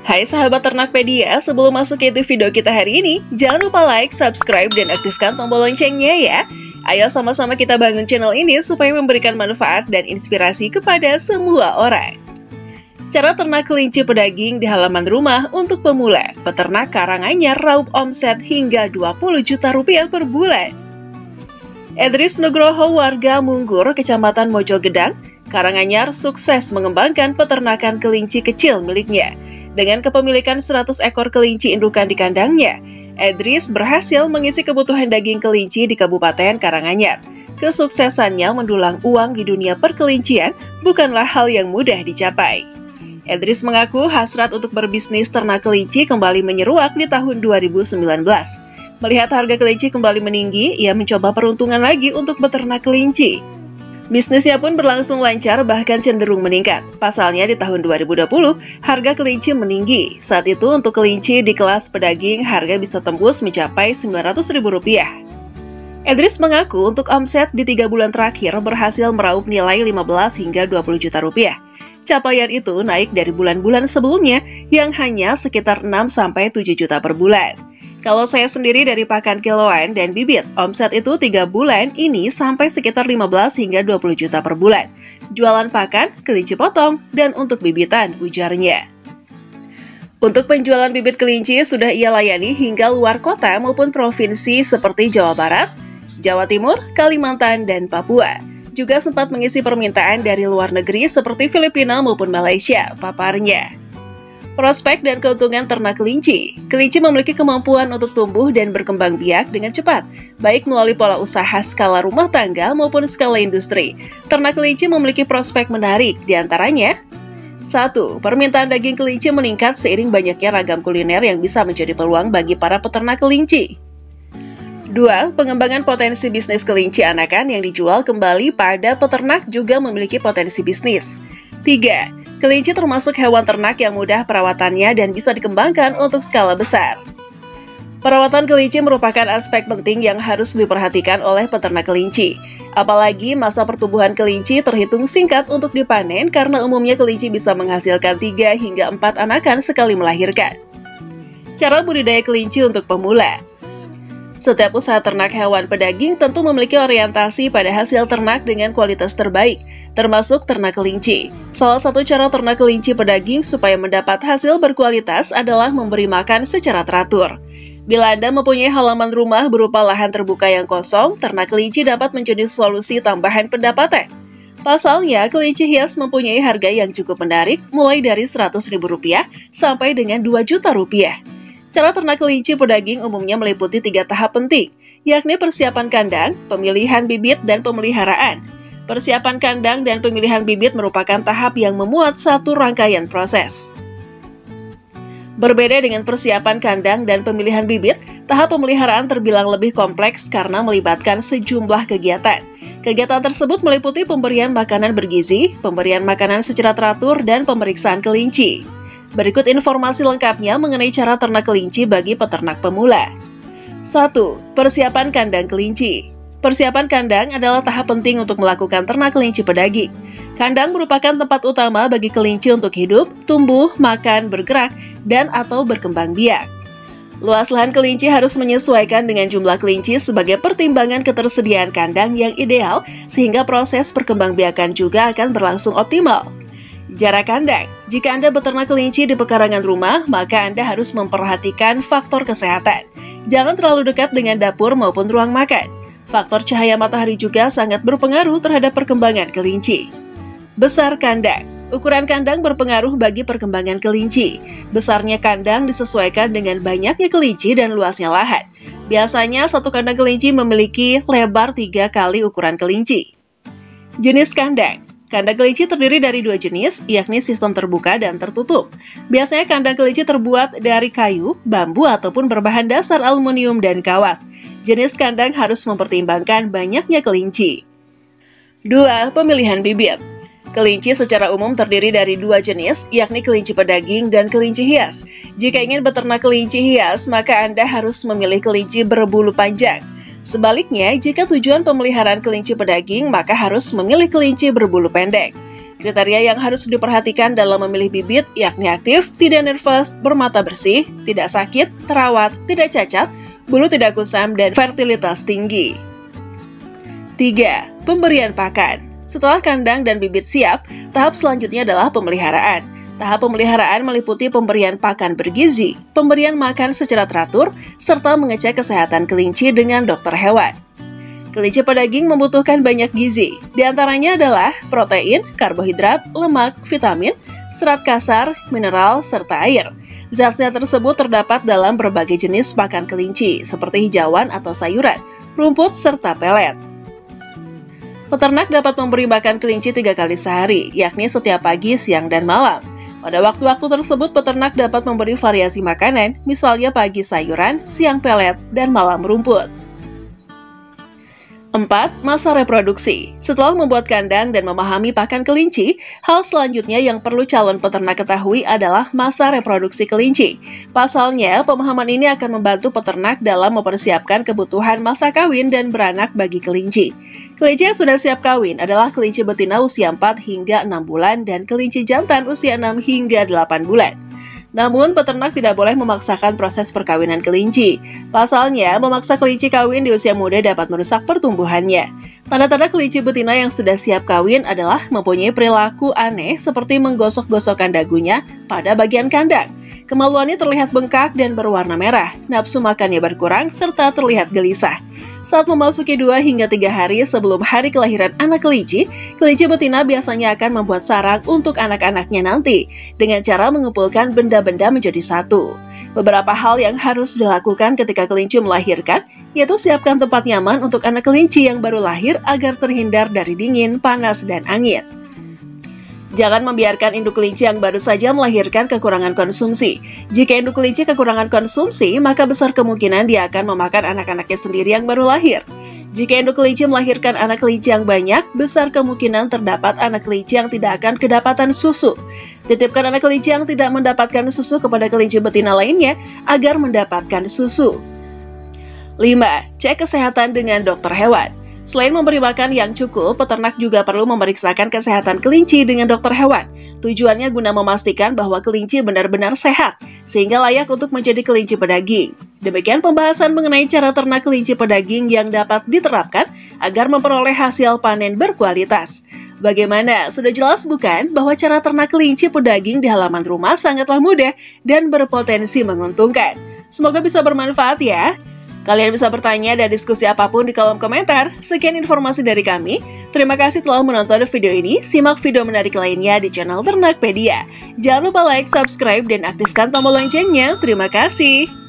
Hai sahabat Ternakpedia, sebelum masuk ke video kita hari ini, jangan lupa like, subscribe, dan aktifkan tombol loncengnya ya. Ayo sama-sama kita bangun channel ini supaya memberikan manfaat dan inspirasi kepada semua orang. Cara ternak kelinci pedaging di halaman rumah untuk pemula. Peternak Karanganyar raup omset hingga 20 juta rupiah per bulan. Edris Nugroho, warga Munggur, Kecamatan Mojogedang, Karanganyar, sukses mengembangkan peternakan kelinci kecil miliknya. Dengan kepemilikan 100 ekor kelinci indukan di kandangnya, Edris berhasil mengisi kebutuhan daging kelinci di Kabupaten Karanganyar. Kesuksesannya mendulang uang di dunia perkelincian bukanlah hal yang mudah dicapai. Edris mengaku hasrat untuk berbisnis ternak kelinci kembali menyeruak di tahun 2019. Melihat harga kelinci kembali meninggi, ia mencoba peruntungan lagi untuk beternak kelinci. Bisnisnya pun berlangsung lancar, bahkan cenderung meningkat. Pasalnya di tahun 2020, harga kelinci meninggi. Saat itu untuk kelinci di kelas pedaging, harga bisa tembus mencapai Rp900.000. Edris mengaku untuk omset di 3 bulan terakhir berhasil meraup nilai 15 hingga 20 juta rupiah. Capaian itu naik dari bulan-bulan sebelumnya yang hanya sekitar 6-7 juta per bulan. Kalau saya sendiri dari pakan kiloan dan bibit, omset itu 3 bulan ini sampai sekitar 15 hingga 20 juta per bulan. Jualan pakan, kelinci potong, dan untuk bibitan, ujarnya. Untuk penjualan bibit kelinci sudah ia layani hingga luar kota maupun provinsi seperti Jawa Barat, Jawa Timur, Kalimantan, dan Papua. Juga sempat mengisi permintaan dari luar negeri seperti Filipina maupun Malaysia, paparnya. Prospek dan keuntungan ternak kelinci. Kelinci memiliki kemampuan untuk tumbuh dan berkembang biak dengan cepat, baik melalui pola usaha skala rumah tangga maupun skala industri. Ternak kelinci memiliki prospek menarik, diantaranya 1. Permintaan daging kelinci meningkat seiring banyaknya ragam kuliner yang bisa menjadi peluang bagi para peternak kelinci. 2. Pengembangan potensi bisnis kelinci anakan yang dijual kembali pada peternak juga memiliki potensi bisnis. 3. Kelinci termasuk hewan ternak yang mudah perawatannya dan bisa dikembangkan untuk skala besar. Perawatan kelinci merupakan aspek penting yang harus diperhatikan oleh peternak kelinci. Apalagi masa pertumbuhan kelinci terhitung singkat untuk dipanen karena umumnya kelinci bisa menghasilkan 3 hingga 4 anakan sekali melahirkan. Cara budidaya kelinci untuk pemula. Setiap usaha ternak hewan pedaging tentu memiliki orientasi pada hasil ternak dengan kualitas terbaik, termasuk ternak kelinci. Salah satu cara ternak kelinci pedaging supaya mendapat hasil berkualitas adalah memberi makan secara teratur. Bila Anda mempunyai halaman rumah berupa lahan terbuka yang kosong, ternak kelinci dapat menjadi solusi tambahan pendapatan. Pasalnya, kelinci hias mempunyai harga yang cukup menarik, mulai dari Rp100.000 sampai dengan Rp2 juta. Cara ternak kelinci pedaging umumnya meliputi 3 tahap penting, yakni persiapan kandang, pemilihan bibit, dan pemeliharaan. Persiapan kandang dan pemilihan bibit merupakan tahap yang memuat satu rangkaian proses. Berbeda dengan persiapan kandang dan pemilihan bibit, tahap pemeliharaan terbilang lebih kompleks karena melibatkan sejumlah kegiatan. Kegiatan tersebut meliputi pemberian makanan bergizi, pemberian makanan secara teratur, dan pemeriksaan kelinci. Berikut informasi lengkapnya mengenai cara ternak kelinci bagi peternak pemula. 1. Persiapan kandang kelinci. Persiapan kandang adalah tahap penting untuk melakukan ternak kelinci pedaging. Kandang merupakan tempat utama bagi kelinci untuk hidup, tumbuh, makan, bergerak, dan atau berkembang biak. Luas lahan kelinci harus menyesuaikan dengan jumlah kelinci sebagai pertimbangan ketersediaan kandang yang ideal, sehingga proses perkembangbiakan juga akan berlangsung optimal. Jarak kandang. Jika Anda beternak kelinci di pekarangan rumah, maka Anda harus memperhatikan faktor kesehatan. Jangan terlalu dekat dengan dapur maupun ruang makan. Faktor cahaya matahari juga sangat berpengaruh terhadap perkembangan kelinci. Besar kandang. Ukuran kandang berpengaruh bagi perkembangan kelinci. Besarnya kandang disesuaikan dengan banyaknya kelinci dan luasnya lahan. Biasanya satu kandang kelinci memiliki lebar 3 kali ukuran kelinci. Jenis kandang. Kandang kelinci terdiri dari 2 jenis, yakni sistem terbuka dan tertutup. Biasanya kandang kelinci terbuat dari kayu, bambu, ataupun berbahan dasar aluminium dan kawat. Jenis kandang harus mempertimbangkan banyaknya kelinci. 2. Pemilihan bibit. Kelinci secara umum terdiri dari 2 jenis, yakni kelinci pedaging dan kelinci hias. Jika ingin beternak kelinci hias, maka Anda harus memilih kelinci berbulu panjang. Sebaliknya, jika tujuan pemeliharaan kelinci pedaging, maka harus memilih kelinci berbulu pendek. Kriteria yang harus diperhatikan dalam memilih bibit yakni aktif, tidak nervous, bermata bersih, tidak sakit, terawat, tidak cacat, bulu tidak kusam, dan fertilitas tinggi. 3. Pemberian pakan. Setelah kandang dan bibit siap, tahap selanjutnya adalah pemeliharaan. Tahap pemeliharaan meliputi pemberian pakan bergizi, pemberian makan secara teratur, serta mengecek kesehatan kelinci dengan dokter hewan. Kelinci pedaging membutuhkan banyak gizi, diantaranya adalah protein, karbohidrat, lemak, vitamin, serat kasar, mineral, serta air. Zat-zat tersebut terdapat dalam berbagai jenis pakan kelinci, seperti hijauan atau sayuran, rumput, serta pelet. Peternak dapat memberi makan kelinci 3 kali sehari, yakni setiap pagi, siang, dan malam. Pada waktu-waktu tersebut, peternak dapat memberi variasi makanan, misalnya pagi sayuran, siang pelet, dan malam rumput. 4. Masa reproduksi. Setelah membuat kandang dan memahami pakan kelinci, hal selanjutnya yang perlu calon peternak ketahui adalah masa reproduksi kelinci. Pasalnya, pemahaman ini akan membantu peternak dalam mempersiapkan kebutuhan masa kawin dan beranak bagi kelinci. Kelinci yang sudah siap kawin adalah kelinci betina usia 4 hingga 6 bulan dan kelinci jantan usia 6 hingga 8 bulan. Namun, peternak tidak boleh memaksakan proses perkawinan kelinci. Pasalnya, memaksa kelinci kawin di usia muda dapat merusak pertumbuhannya. Tanda-tanda kelinci betina yang sudah siap kawin adalah mempunyai perilaku aneh seperti menggosok-gosokkan dagunya pada bagian kandang. Kemaluannya terlihat bengkak dan berwarna merah, nafsu makannya berkurang, serta terlihat gelisah. Saat memasuki 2 hingga 3 hari sebelum hari kelahiran anak kelinci, kelinci betina biasanya akan membuat sarang untuk anak-anaknya nanti dengan cara mengumpulkan benda-benda menjadi satu. Beberapa hal yang harus dilakukan ketika kelinci melahirkan, yaitu siapkan tempat nyaman untuk anak kelinci yang baru lahir agar terhindar dari dingin, panas, dan angin. Jangan membiarkan induk kelinci yang baru saja melahirkan kekurangan konsumsi. Jika induk kelinci kekurangan konsumsi, maka besar kemungkinan dia akan memakan anak-anaknya sendiri yang baru lahir. Jika induk kelinci melahirkan anak kelinci yang banyak, besar kemungkinan terdapat anak kelinci yang tidak akan kedapatan susu. Titipkan anak kelinci yang tidak mendapatkan susu kepada kelinci betina lainnya agar mendapatkan susu. 5. Cek kesehatan dengan dokter hewan. Selain memberi makan yang cukup, peternak juga perlu memeriksakan kesehatan kelinci dengan dokter hewan. Tujuannya guna memastikan bahwa kelinci benar-benar sehat, sehingga layak untuk menjadi kelinci pedaging. Demikian pembahasan mengenai cara ternak kelinci pedaging yang dapat diterapkan agar memperoleh hasil panen berkualitas. Bagaimana? Sudah jelas bukan bahwa cara ternak kelinci pedaging di halaman rumah sangatlah mudah dan berpotensi menguntungkan. Semoga bisa bermanfaat ya. Kalian bisa bertanya dan diskusi apapun di kolom komentar. Sekian informasi dari kami. Terima kasih telah menonton video ini. Simak video menarik lainnya di channel Ternakpedia. Jangan lupa like, subscribe, dan aktifkan tombol loncengnya. Terima kasih.